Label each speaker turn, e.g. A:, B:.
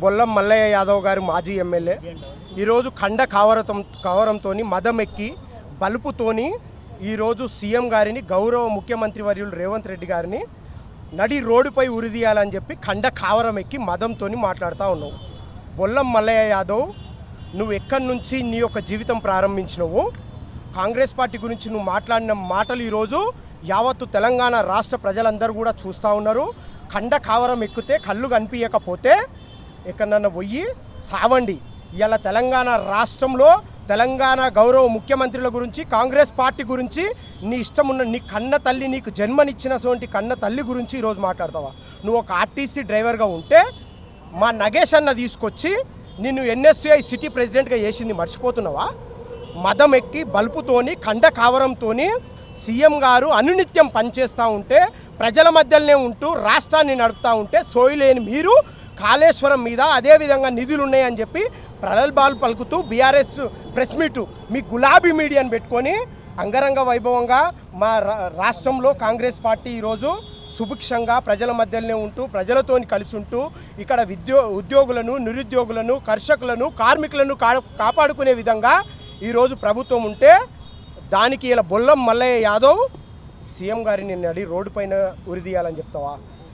A: బొల్లం మల్లయ్య యాదవ్ గారు మాజీ ఎమ్మెల్యే ఈరోజు ఖండ కవరంతో మదమెక్కి బలుపుతోని ఈరోజు సీఎం గారిని గౌరవ ముఖ్యమంత్రి వర్యులు రేవంత్ రెడ్డి గారిని నడి రోడ్డుపై ఉరిదీయాలని చెప్పి ఖండ కావరం ఎక్కి మదంతో మాట్లాడుతూ ఉన్నావు. బొల్లం మల్లయ్య యాదవ్, నువ్వు ఎక్కడి నుంచి నీ యొక్క జీవితం ప్రారంభించినవు? కాంగ్రెస్ పార్టీ గురించి నువ్వు మాట్లాడిన మాటలు ఈరోజు యావత్తు తెలంగాణ రాష్ట్ర ప్రజలందరూ కూడా చూస్తూ ఉన్నారు. ఖండ కావరం ఎక్కితే కళ్ళు కనిపించకపోతే ఎక్కడన్నా పోయి సావండి. ఇలా తెలంగాణ రాష్ట్రంలో తెలంగాణ గౌరవ ముఖ్యమంత్రుల గురించి, కాంగ్రెస్ పార్టీ గురించి, నీ ఇష్టం ఉన్న నీ కన్న తల్లి, నీకు జన్మనిచ్చినటువంటి కన్న తల్లి గురించి ఈరోజు మాట్లాడతావా? నువ్వు ఒక ఆర్టీసీ డ్రైవర్గా ఉంటే మా నగేష్ అన్న తీసుకొచ్చి నిన్ను ఎన్ఎస్యుఐ సిటీ ప్రెసిడెంట్గా చేసింది మర్చిపోతున్నావా? మదం ఎక్కి బల్పుతోని ఖండ కావరంతోని సీఎం గారు అనునిత్యం పనిచేస్తూ ఉంటే, ప్రజల మధ్యలోనే ఉంటూ రాష్ట్రాన్ని నడుపుతూ ఉంటే సోయిలేని మీరు కాళేశ్వరం మీద అదేవిధంగా నిధులు ఉన్నాయని చెప్పి ప్రగల్భాలు పలుకుతూ బీఆర్ఎస్ ప్రెస్ మీటు మీ గులాబీ మీడియాను పెట్టుకొని అంగరంగ వైభవంగా మా రాష్ట్రంలో కాంగ్రెస్ పార్టీ ఈరోజు సుభిక్షంగా ప్రజల మధ్యలోనే ఉంటూ ప్రజలతో కలిసి ఉంటూ ఇక్కడ ఉద్యోగులను, నిరుద్యోగులను, కర్షకులను, కార్మికులను కాపాడుకునే విధంగా ఈరోజు ప్రభుత్వం ఉంటే దానికి ఇలా బొల్లం మల్లయ్య యాదవ్ సీఎం గారిని నడి రోడ్డు పైన ఉరిదీయాలని చెప్తావా?